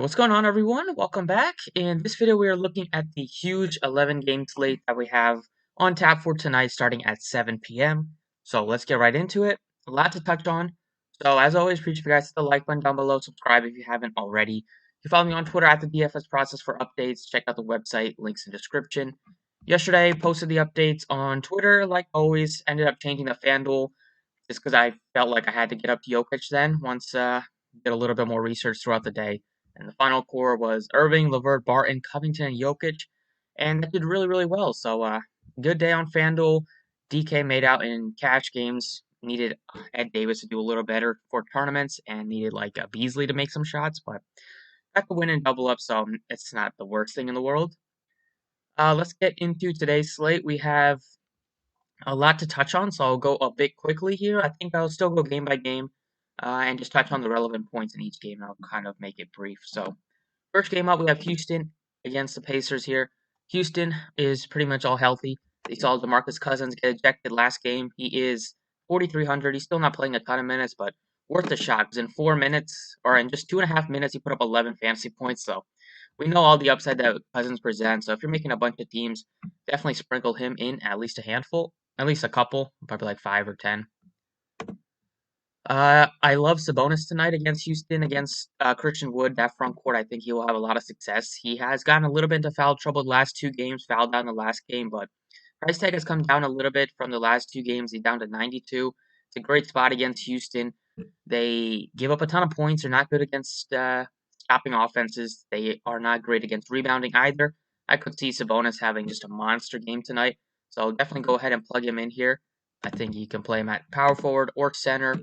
What's going on, everyone? Welcome back. In this video, we are looking at the huge 11-game slate that we have on tap for tonight starting at 7 p.m. So let's get right into it. A lot to touch on. So as always, appreciate you guys hit the like button down below. Subscribe if you haven't already. You can follow me on Twitter at the DFS Process for updates. Check out the website, links in the description. Yesterday, posted the updates on Twitter, like always. Ended up changing the FanDuel just because I felt like I had to get up to Jokic then once did a little bit more research throughout the day. And the final core was Irving, LeVert, Barton, Covington, and Jokic. And that did really, really well. So, good day on FanDuel. DK made out in cash games. Needed Ed Davis to do a little better for tournaments and needed like Beasley to make some shots. But got the win and double up, so it's not the worst thing in the world. Let's get into today's slate. We have a lot to touch on, so I'll go a bit quickly here. I think I'll still go game by game and just touch on the relevant points in each game. I'll kind of make it brief. So, first game up, we have Houston against the Pacers here. Houston is pretty much all healthy. They saw DeMarcus Cousins get ejected last game. He is 4,300. He's still not playing a ton of minutes, but worth a shot. Because in 4 minutes, or in just 2.5 minutes, he put up 11 fantasy points. So we know all the upside that Cousins presents. So if you're making a bunch of teams, definitely sprinkle him in at least a handful. At least a couple, probably like 5 or 10. I love Sabonis tonight against Houston, against Christian Wood. That front court, I think he will have a lot of success. He has gotten a little bit into foul trouble the last 2 games, fouled out in the last game, but price tag has come down a little bit from the last 2 games. He's down to 92. It's a great spot against Houston. They give up a ton of points. They're not good against stopping offenses. They are not great against rebounding either. I could see Sabonis having just a monster game tonight. So definitely go ahead and plug him in here. I think you can play him at power forward or center,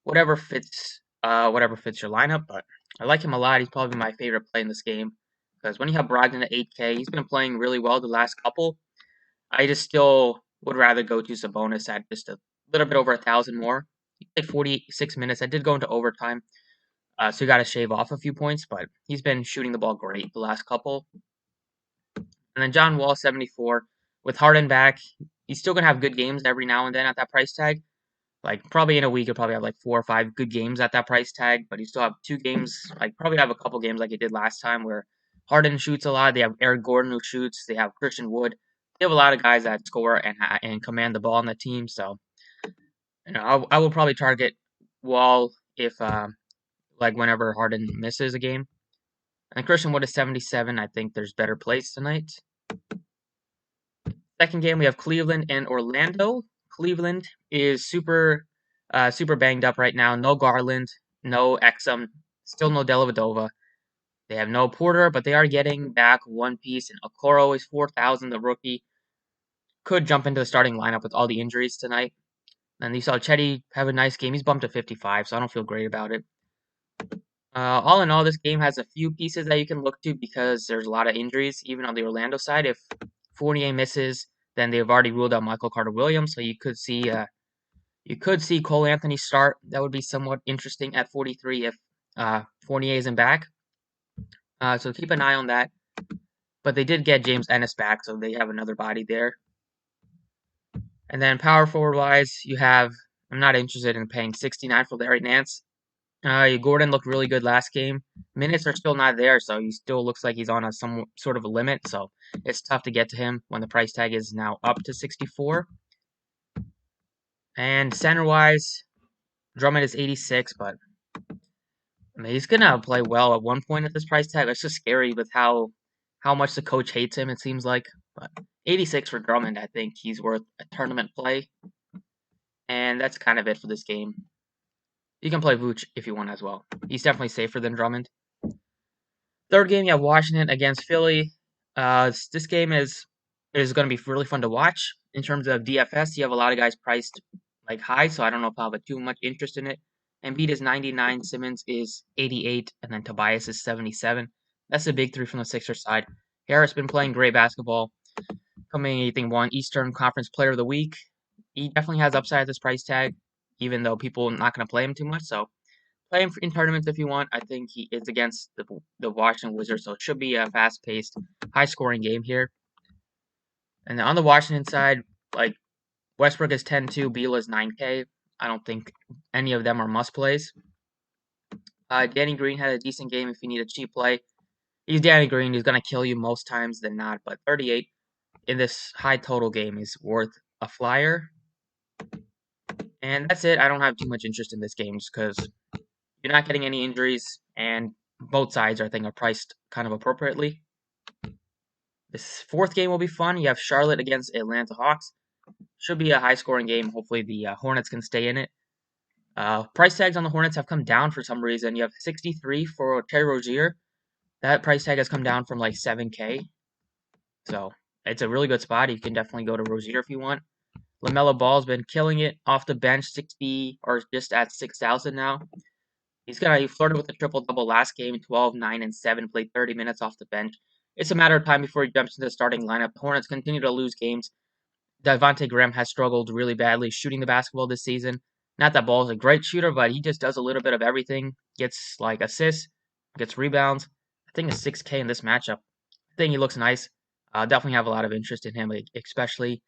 whatever fits your lineup. But I like him a lot. He's probably my favorite play in this game because when you have Brogdon at 8K, he's been playing really well the last couple. I just still would rather go to Sabonis at just a little bit over 1,000 more. He played 46 minutes. I did go into overtime, so you got to shave off a few points, but he's been shooting the ball great the last couple. And then John Wall, 74. With Harden back, he's still going to have good games every now and then at that price tag. Like, probably in a week, he'll probably have like 4 or 5 good games at that price tag, but he still have 2 games, like, probably have a couple games like he did last time where Harden shoots a lot. They have Eric Gordon who shoots. They have Christian Wood. They have a lot of guys that score and command the ball on the team. So, I will probably target Wall if, like, whenever Harden misses a game. And Christian Wood is 77. I think there's better plays tonight. Second game, we have Cleveland and Orlando. Cleveland is super banged up right now. No Garland, no Exum, still no Dellavedova. They have no Porter, but they are getting back one piece. And Okoro is 4,000, the rookie. Could jump into the starting lineup with all the injuries tonight. And you saw Chetty have a nice game. He's bumped to 55, so I don't feel great about it. All in all, this game has a few pieces that you can look to because there's a lot of injuries, even on the Orlando side. If Fournier misses, then they've already ruled out Michael Carter-Williams, so you could see Cole Anthony start. That would be somewhat interesting at 43 if Fournier isn't back. So keep an eye on that. But they did get James Ennis back, so they have another body there. And then power forward-wise, you have, I'm not interested in paying 69 for Larry Nance. Gordon looked really good last game. Minutes are still not there, so he still looks like he's on some sort of a limit. So it's tough to get to him when the price tag is now up to 64. And center-wise, Drummond is 86, but I mean, he's gonna play well at one point at this price tag. It's just scary with how much the coach hates him. It seems like, but 86 for Drummond, I think he's worth a tournament play. And that's kind of it for this game. You can play Vooch if you want as well. He's definitely safer than Drummond. Third game, you have Washington against Philly. This game is going to be really fun to watch. In terms of DFS, you have a lot of guys priced like high, so I don't know if I'll have too much interest in it. Embiid is 99, Simmons is 88, and then Tobias is 77. That's the big three from the Sixers side. Harris been playing great basketball. Coming, I think, won Eastern Conference Player of the Week. He definitely has upside at this price tag, even though people are not going to play him too much. So play him in tournaments if you want. I think he is against the Washington Wizards, so it should be a fast-paced, high-scoring game here. And then on the Washington side, like Westbrook is 10-2, Beal is 9K. I don't think any of them are must-plays. Danny Green had a decent game if you need a cheap play. He's Danny Green. He's going to kill you most times than not, but 38 in this high total game is worth a flyer. And that's it. I don't have too much interest in this game just because you're not getting any injuries, and both sides, I think, are priced kind of appropriately. This fourth game will be fun. You have Charlotte against Atlanta Hawks. Should be a high-scoring game. Hopefully the Hornets can stay in it. Price tags on the Hornets have come down for some reason. You have 63 for Terry Rozier. That price tag has come down from like 7K. So it's a really good spot. You can definitely go to Rozier if you want. LaMelo Ball's been killing it off the bench, 60 or just at 6,000 now. He flirted with a triple-double last game, 12, 9, and 7, played 30 minutes off the bench. It's a matter of time before he jumps into the starting lineup. The Hornets continue to lose games. Devontae Graham has struggled really badly shooting the basketball this season. Not that Ball's a great shooter, but he just does a little bit of everything. Gets like assists, gets rebounds. I think a 6K in this matchup. I think he looks nice. Definitely have a lot of interest in him, especially.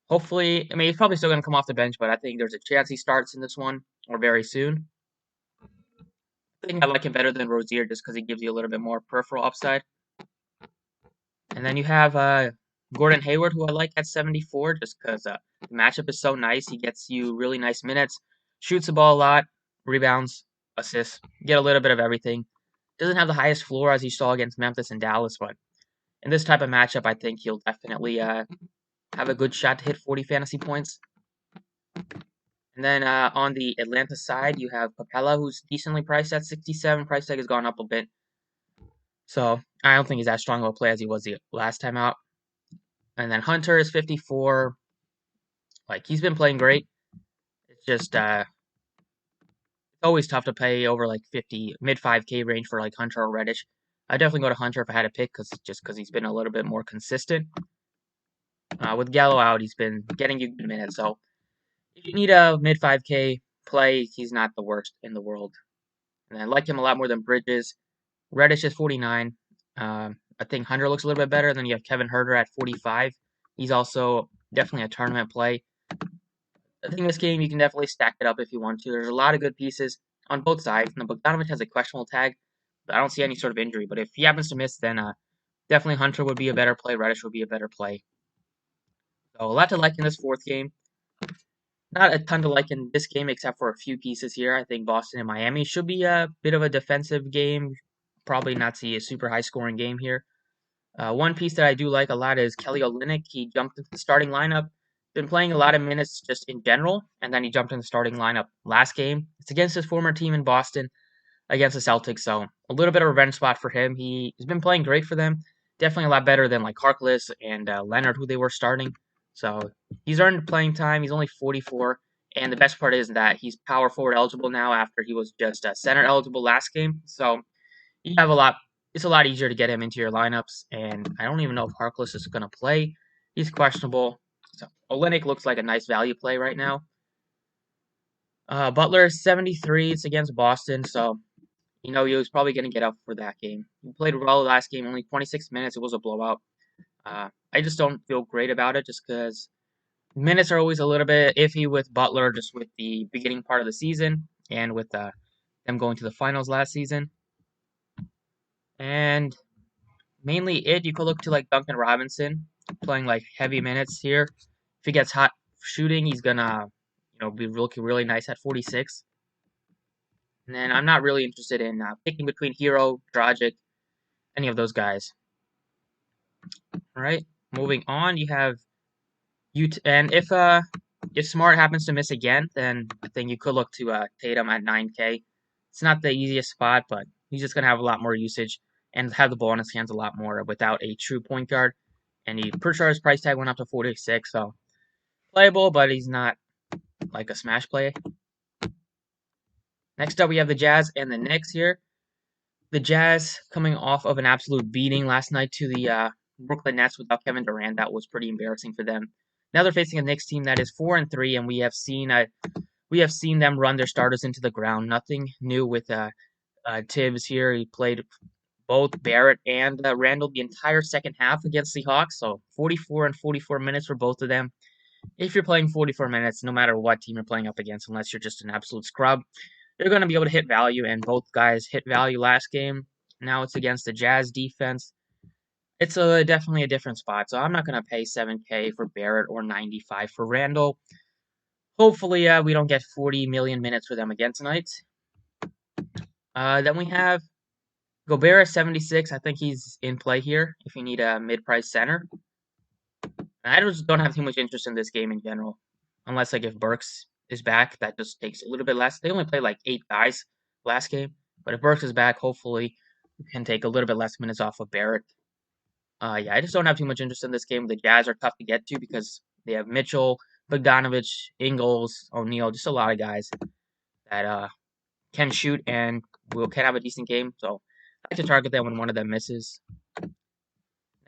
Hopefully, I mean, he's probably still going to come off the bench, but I think there's a chance he starts in this one or very soon. I think I like him better than Rozier just because he gives you a little bit more peripheral upside. And then you have Gordon Hayward, who I like at 74 just because the matchup is so nice. He gets you really nice minutes, shoots the ball a lot, rebounds, assists, get a little bit of everything. Doesn't have the highest floor as you saw against Memphis and Dallas, but in this type of matchup, I think he'll definitely have a good shot to hit 40 fantasy points. And then on the Atlanta side, you have Capella, who's decently priced at 67. Price tag has gone up a bit. So I don't think he's as strong of a play as he was the last time out. And then Hunter is 54. Like, he's been playing great. It's just it's always tough to pay over like 50, mid 5K range for like Hunter or Reddish. I'd definitely go to Hunter if I had to pick, because he's been a little bit more consistent. With Gallo out, he's been getting you good minutes. So if you need a mid 5K play, he's not the worst in the world. And I like him a lot more than Bridges. Reddish is 49. I think Hunter looks a little bit better. Then you have Kevin Huerter at 45. He's also definitely a tournament play. I think this game you can definitely stack it up if you want to. There's a lot of good pieces on both sides. And Bogdanovic has a questionable tag, but I don't see any sort of injury. But if he happens to miss, then definitely Hunter would be a better play. Reddish would be a better play. So a lot to like in this fourth game. Not a ton to like in this game except for a few pieces here. I think Boston and Miami should be a bit of a defensive game. Probably not see a super high scoring game here. One piece that I do like a lot is Kelly Olynyk. He jumped into the starting lineup. Been playing a lot of minutes just in general, and then he jumped in the starting lineup last game. It's against his former team in Boston, against the Celtics, so a little bit of a revenge spot for him. He's been playing great for them. Definitely a lot better than like Harkless and Leonard, who they were starting. So he's earned playing time. He's only 44, and the best part is that he's power forward eligible now after he was just center eligible last game. So you have a lot. It's a lot easier to get him into your lineups, and I don't even know if Harkless is going to play. He's questionable. So Olynyk looks like a nice value play right now. Butler 73. It's against Boston, so he was probably going to get up for that game. He played well last game, only 26 minutes. It was a blowout. I just don't feel great about it, just because minutes are always a little bit iffy with Butler, just with the beginning part of the season and with them going to the finals last season. And mainly you could look to like Duncan Robinson playing like heavy minutes here. If he gets hot shooting, he's gonna be looking really nice at 46. And then I'm not really interested in picking between Hero, Dragic, any of those guys. All right, moving on, you have and if Smart happens to miss again, then I think you could look to Tatum at 9K. It's not the easiest spot, but he's just gonna have a lot more usage and have the ball in his hands a lot more without a true point guard. And pretty sure his price tag went up to 46, so playable, but he's not like a smash play. Next up, we have the Jazz and the Knicks here. The Jazz coming off of an absolute beating last night to the Brooklyn Nets without Kevin Durant. That was pretty embarrassing for them. Now they're facing a Knicks team that is 4-3, and we have seen them run their starters into the ground. Nothing new with Tibbs here. He played both Barrett and Randall the entire second half against the Hawks, so 44 and 44 minutes for both of them. If you're playing 44 minutes, no matter what team you're playing up against, unless you're just an absolute scrub, they're going to be able to hit value, and both guys hit value last game. Now it's against the Jazz defense. It's definitely a different spot, so I'm not going to pay 7K for Barrett or 95 for Randall. Hopefully, we don't get 40 million minutes for them again tonight. Then we have Gobert 76. I think he's in play here if you need a mid-price center. I just don't have too much interest in this game in general, unless like if Burks is back, that just takes a little bit less. They only played like 8 guys last game, but if Burks is back, hopefully you can take a little bit less minutes off of Barrett. Yeah, I just don't have too much interest in this game. The Jazz are tough to get to because they have Mitchell, Bogdanovich, Ingles, O'Neal, just a lot of guys that can shoot and can have a decent game. So I like to target them when one of them misses.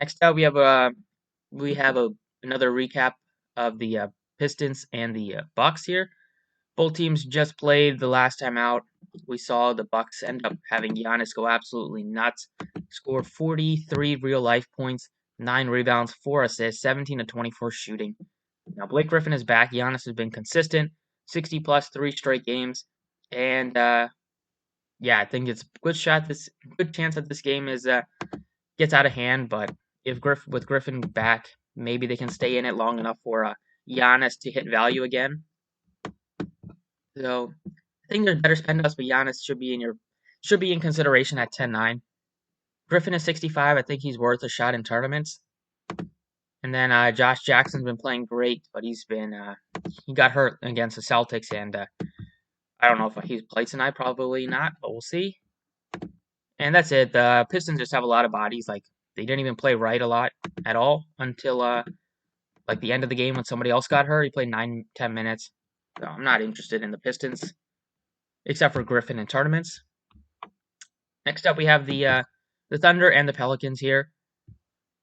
Next up, we have another recap of the Pistons and the Bucks here. Both teams just played the last time out. We saw the Bucks end up having Giannis go absolutely nuts. Scored 43 real-life points, 9 rebounds, 4 assists, 17 to 24 shooting. Now Blake Griffin is back. Giannis has been consistent, 60-plus 3 straight games. And yeah, I think it's a good chance that this game gets out of hand. But with Griffin back, maybe they can stay in it long enough for Giannis to hit value again. So I think there's better spend ups, but Giannis should be in consideration at 10-9. Griffin is 65. I think he's worth a shot in tournaments. And then Josh Jackson's been playing great, but he got hurt against the Celtics, and I don't know if he's played tonight. Probably not, but we'll see. And that's it. The Pistons just have a lot of bodies. Like they didn't even play Wright a lot at all until like the end of the game when somebody else got hurt. He played 9-10 minutes. So I'm not interested in the Pistons, except for Griffin in tournaments. Next up, we have the Thunder and the Pelicans here.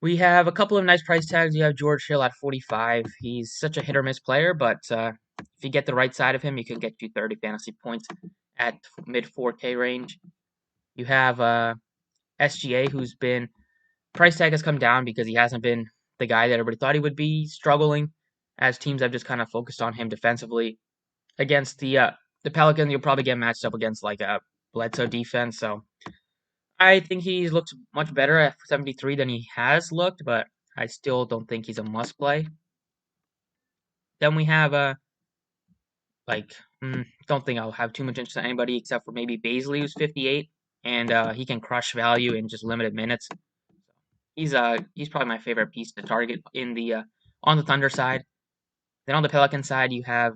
We have a couple of nice price tags. You have George Hill at 45. He's such a hit-or-miss player, but if you get the right side of him, he can get you 30 fantasy points at mid-4K range. You have SGA, whose price tag has come down because he hasn't been the guy that everybody thought he would be, struggling, as teams have just kind of focused on him defensively. Against the Pelicans, you'll probably get matched up against like a Bledsoe defense, so I think he looks much better at 73 than he has looked, but I still don't think he's a must play. Then we have don't think I'll have too much interest in anybody except for maybe Baisley, who's 58, and he can crush value in just limited minutes. He's probably my favorite piece to target in the on the Thunder side. Then on the Pelican side, you have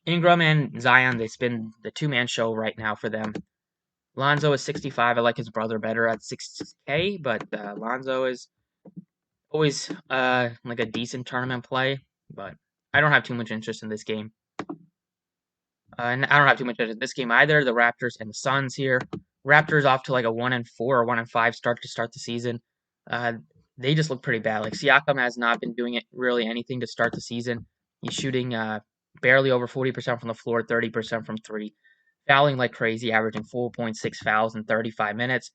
Ingram and Zion. They've been the two-man show right now for them. Lonzo is 65. I like his brother better at 6K, but Lonzo is always like a decent tournament play. But I don't have too much interest in this game. And I don't have too much interest in this game either. The Raptors and the Suns here. Raptors off to like a 1-4 or 1-5 start the season. They just look pretty bad. Like Siakam has not been doing really anything to start the season. He's shooting barely over 40% from the floor, 30% from 3. Fouling like crazy, averaging 4.6 fouls in 35 minutes.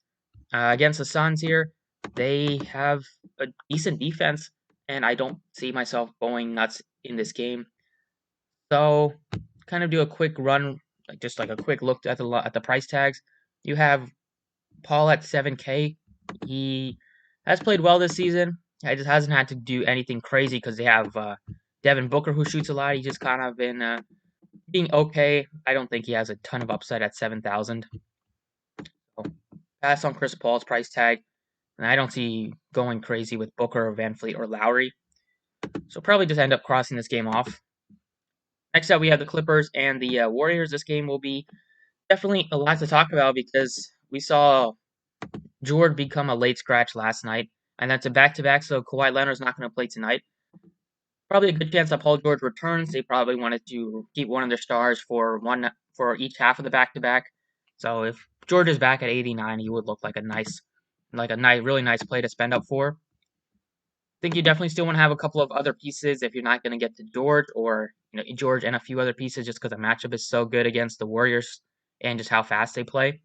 Against the Suns here, they have a decent defense, and I don't see myself going nuts in this game. So, kind of do a quick run, just like a quick look at the price tags. You have Paul at 7K. He has played well this season. He just hasn't had to do anything crazy because they have Devin Booker, who shoots a lot. He's just kind of been being okay. I don't think he has a ton of upside at 7,000. So pass on Chris Paul's price tag, and I don't see going crazy with Booker or VanVleet or Lowry. So probably just end up crossing this game off. Next up, we have the Clippers and the Warriors. This game will be definitely a lot to talk about because we saw George become a late scratch last night, and that's a back-to-back, so Kawhi Leonard's not going to play tonight. Probably a good chance that Paul George returns. They probably wanted to keep one of their stars for each half of the back-to-back. So if George is back at 89, he would look like a really nice play to spend up for. I think you definitely still want to have a couple of other pieces if you're not going to get to George, or George and a few other pieces, just because the matchup is so good against the Warriors and just how fast they play.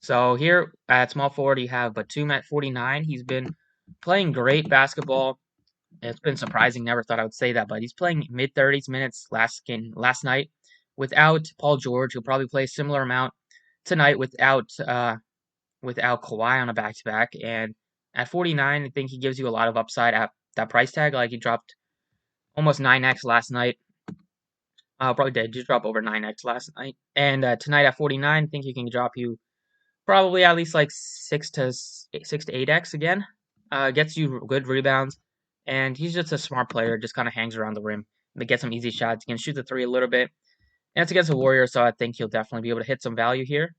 So here at small forward, you have Batum at 49. He's been playing great basketball. It's been surprising. Never thought I would say that, but he's playing mid-30s minutes last night without Paul George. He'll probably play a similar amount tonight without Kawhi on a back-to-back. And at 49, I think he gives you a lot of upside at that price tag. Like he dropped almost 9x last night. Probably did just drop over 9x last night. And tonight at 49, I think he can drop you probably at least like 6 to 8x again. Gets you good rebounds, and he's just a smart player. Just kind of hangs around the rim and gets some easy shots. He can shoot the three a little bit, and it's against the Warriors, so I think he'll definitely be able to hit some value here.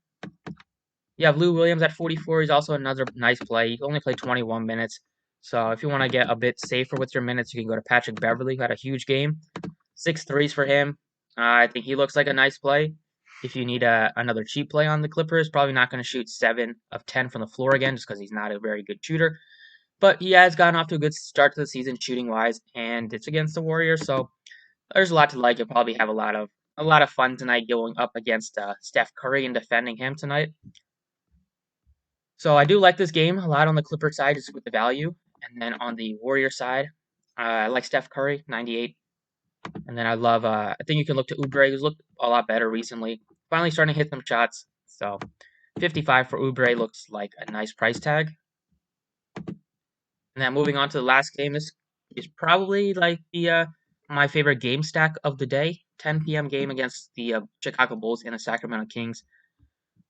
You have Lou Williams at 44. He's also another nice play. He only played 21 minutes, so if you want to get a bit safer with your minutes, you can go to Patrick Beverley, who had a huge game. 6 threes for him. I think he looks like a nice play. If you need another cheap play on the Clippers, probably not going to shoot 7 of 10 from the floor again just because he's not a very good shooter. But he has gotten off to a good start to the season shooting-wise, and it's against the Warriors, so there's a lot to like. You'll probably have a lot of fun tonight going up against Steph Curry and defending him tonight. So I do like this game a lot on the Clipper side just with the value. And then on the Warrior side, I like Steph Curry, 98. And then I think you can look to Oubre, who's looked a lot better recently. Finally starting to hit some shots. So 55 for Oubre looks like a nice price tag. And then moving on to the last game, this is probably like the my favorite game stack of the day. 10 p.m. game against the Chicago Bulls and the Sacramento Kings.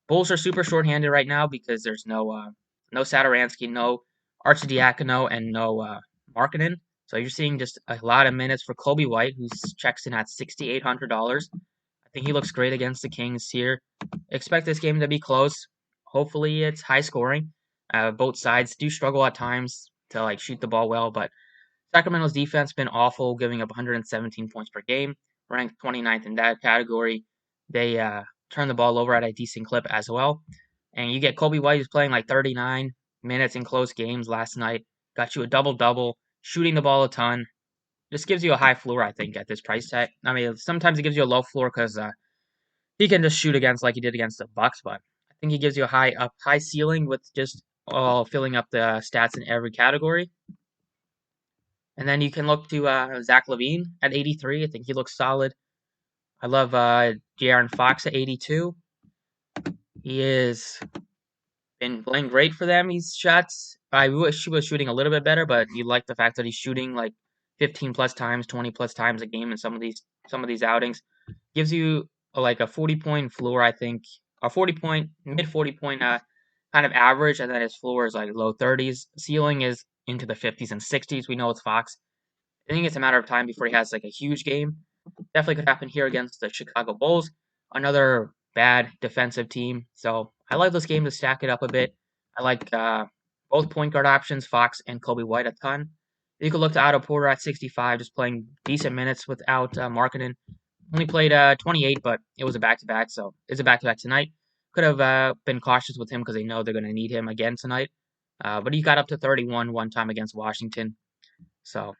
Bulls are super shorthanded right now because there's no Satoransky, no Arcidiacono, and no Markkanen. So you're seeing just a lot of minutes for Kobe White, who checks in at $6,800. I think he looks great against the Kings here. Expect this game to be close. Hopefully it's high scoring. Both sides do struggle at times to like shoot the ball well, but Sacramento's defense been awful, giving up 117 points per game, ranked 29th in that category. They turn the ball over at a decent clip as well. And you get Kobe White, who's playing like 39 minutes in close games last night. Got you a double-double, shooting the ball a ton. Just gives you a high floor, I think, at this price tag. I mean, sometimes it gives you a low floor because he can just shoot against like he did against the Bucks, but I think he gives you a high ceiling with just filling up the stats in every category. And then you can look to Zach LaVine at 83. I think he looks solid. I love De'Aaron Fox at 82. He has been playing great for them. These shots, I wish he was shooting a little bit better, but you like the fact that he's shooting like 15 plus times, 20 plus times a game in some of these outings. Gives you like a 40-point floor, I think, a 40-point, mid 40-point kind of average, and then his floor is like low 30s. Ceiling is into the 50s and 60s. We know it's Fox. I think it's a matter of time before he has like a huge game. Definitely could happen here against the Chicago Bulls, another bad defensive team. So I like this game to stack it up a bit. I like both point guard options, Fox and Kobe White, a ton. You could look to Otto Porter at 65, just playing decent minutes without Markkanen. Only played 28, but it was a back-to-back, so it's a back-to-back tonight. Could have been cautious with him because they know they're going to need him again tonight. But he got up to 31 one time against Washington. So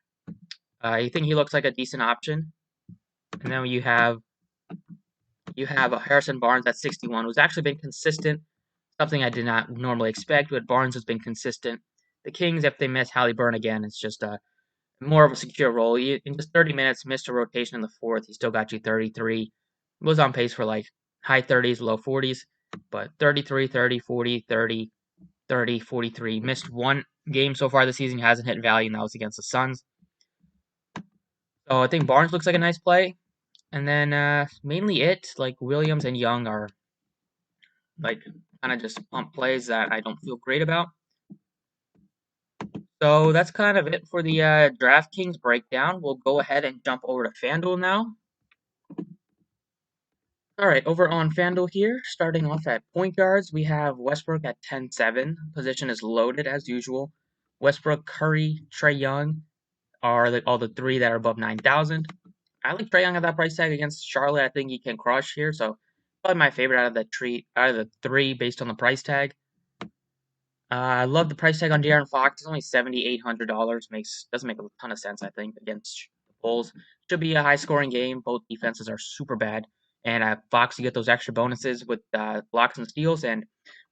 I think he looks like a decent option. And then you have Harrison Barnes at 61, who's actually been consistent. Something I did not normally expect, but Barnes has been consistent. The Kings, if they miss Halliburton again, it's just more of a secure role. In just 30 minutes, missed a rotation in the fourth. He still got you 33. Was on pace for like high 30s, low 40s, but 33, 30, 40, 30, 30, 43. Missed one game so far this season. Hasn't hit value, and that was against the Suns. So I think Barnes looks like a nice play. And then mainly like Williams and Young are like kind of just pump plays that I don't feel great about. So that's kind of it for the Draftkings breakdown. We'll go ahead and jump over to FanDuel now. All right, over on FanDuel here, starting off at point guards, we have Westbrook at 10-7. Position is loaded as usual. Westbrook, Curry, Trae Young are all the three that are above 9,000. I like Trae Young at that price tag against Charlotte. I think he can crush here, so probably my favorite out of the three based on the price tag. I love the price tag on De'Aaron Fox. It's only $7,800. Doesn't make a ton of sense, I think, against the Bulls. Should be a high-scoring game. Both defenses are super bad. And Fox, you get those extra bonuses with blocks and steals. And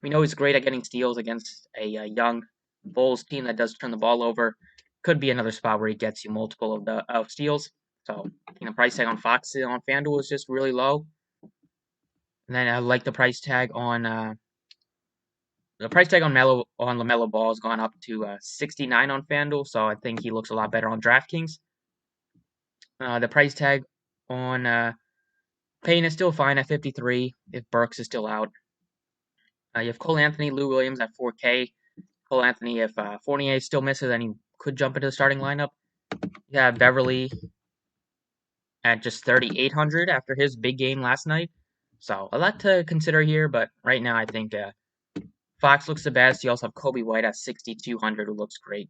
we know he's great at getting steals against a young Bulls team that does turn the ball over. Could be another spot where he gets you multiple of steals. So, price tag on Fox on FanDuel is just really low. And then I like the price tag on LaMelo Ball has gone up to 69 on FanDuel, so I think he looks a lot better on Draftkings. The price tag on Payne is still fine at 53 if Burks is still out. You have Cole Anthony, Lou Williams at 4K. Cole Anthony, if Fournier still misses, then he could jump into the starting lineup. You have Beverly at just 3,800 after his big game last night. So a lot to consider here, but right now I think Fox looks the best. You also have Kobe White at 6,200, who looks great.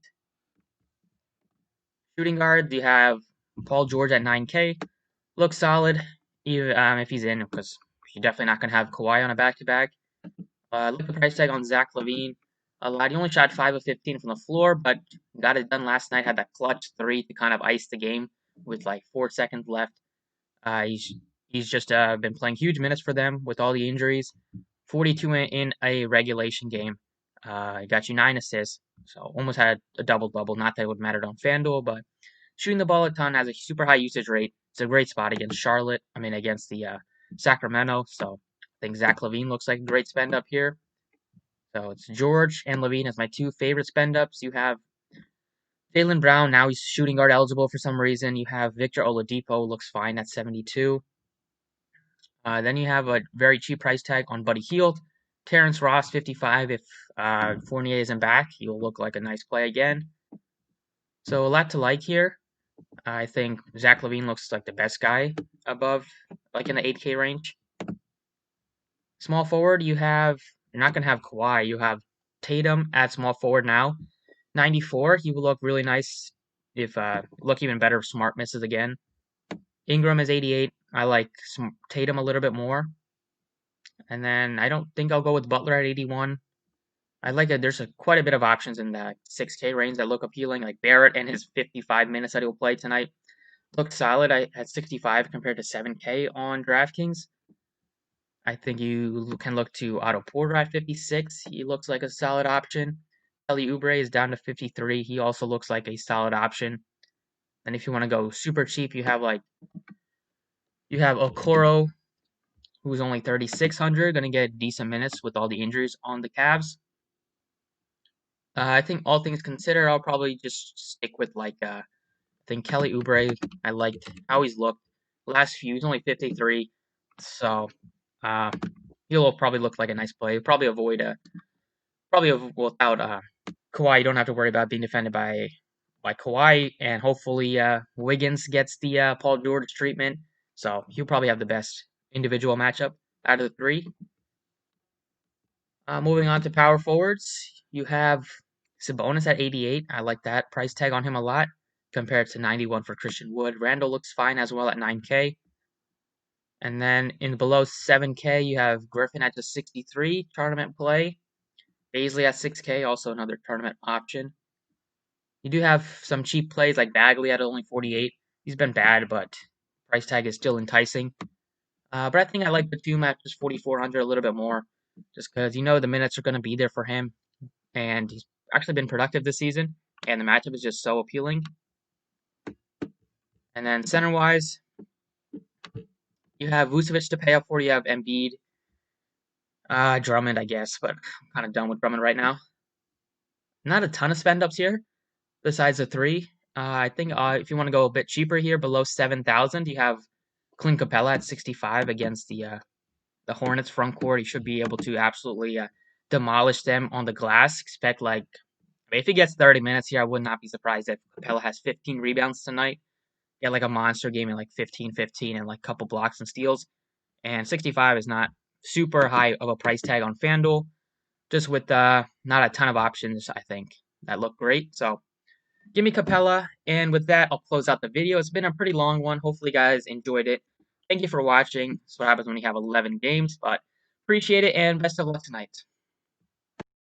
Shooting guard, you have Paul George at 9K. Looks solid, even, if he's in, because you're definitely not going to have Kawhi on a back-to-back. Look at the price tag on Zach LaVine. He only shot 5 of 15 from the floor, but got it done last night. Had that clutch 3 to kind of ice the game with like 4 seconds left. He's just been playing huge minutes for them with all the injuries. 42 in a regulation game. He got you 9 assists, so almost had a double-double. Not that it would matter on FanDuel, but shooting the ball a ton, has a super high usage rate. It's a great spot against against the Sacramento. So I think Zach LaVine looks like a great spend up here. So it's George and LaVine as my two favorite spend ups. You have Jaylen Brown, now he's shooting guard eligible for some reason. You have Victor Oladipo, looks fine at 72. Then you have a very cheap price tag on Buddy Hield. Terrence Ross, 55. If Fournier isn't back, he'll look like a nice play again. So a lot to like here. I think Zach LaVine looks like the best guy above, like in the 8K range. Small forward, you're not going to have Kawhi. You have Tatum at small forward now. 94, he will look really nice if, look even better if Smart misses again. Ingram is 88. I like Tatum a little bit more. And then I don't think I'll go with Butler at 81. I like it. There's quite a bit of options in that 6K range that look appealing, like Barrett and his 55 minutes that he'll play tonight. Looked solid at 65 compared to 7K on DraftKings. I think you can look to Otto Porter at 56. He looks like a solid option. Kelly Oubre is down to 53. He also looks like a solid option. And if you want to go super cheap, you have Okoro, who's only 3,600, going to get decent minutes with all the injuries on the Cavs. I think all things considered, I'll probably just stick with I think Kelly Oubre. I liked how he's looked last few. He's only 53, so he'll probably look like a nice play. Probably without Kawhi, you don't have to worry about being defended by Kawhi, and hopefully Wiggins gets the Paul George treatment. So he'll probably have the best individual matchup out of the three. Moving on to power forwards, you have Sabonis at 88. I like that price tag on him a lot compared to 91 for Christian Wood. Randall looks fine as well at 9K. And then in below 7K, you have Griffin at just 63, tournament play. Baisley at 6K, also another tournament option. You do have some cheap plays like Bagley at only 48. He's been bad, but price tag is still enticing. But I think I like Batum at just 4,400 a little bit more, just because the minutes are going to be there for him, and he's actually been productive this season, and the matchup is just so appealing. And then center-wise, you have Vucevic to pay up for. You have Embiid, Drummond, I guess, but I'm kind of done with Drummond right now. Not a ton of spend-ups here, besides the three. I think if you want to go a bit cheaper here, below 7,000, you have Clint Capella at 65 against the Hornets front court. He should be able to absolutely demolish them on the glass. Expect if he gets 30 minutes here, I would not be surprised if Capella has 15 rebounds tonight. Get a monster game in 15-15 and a couple blocks and steals. And 65 is not super high of a price tag on FanDuel. Just with not a ton of options, I think, that look great. So give me Capella. And with that, I'll close out the video. It's been a pretty long one. Hopefully, you guys enjoyed it. Thank you for watching. That's what happens when you have 11 games. But appreciate it, and best of luck tonight.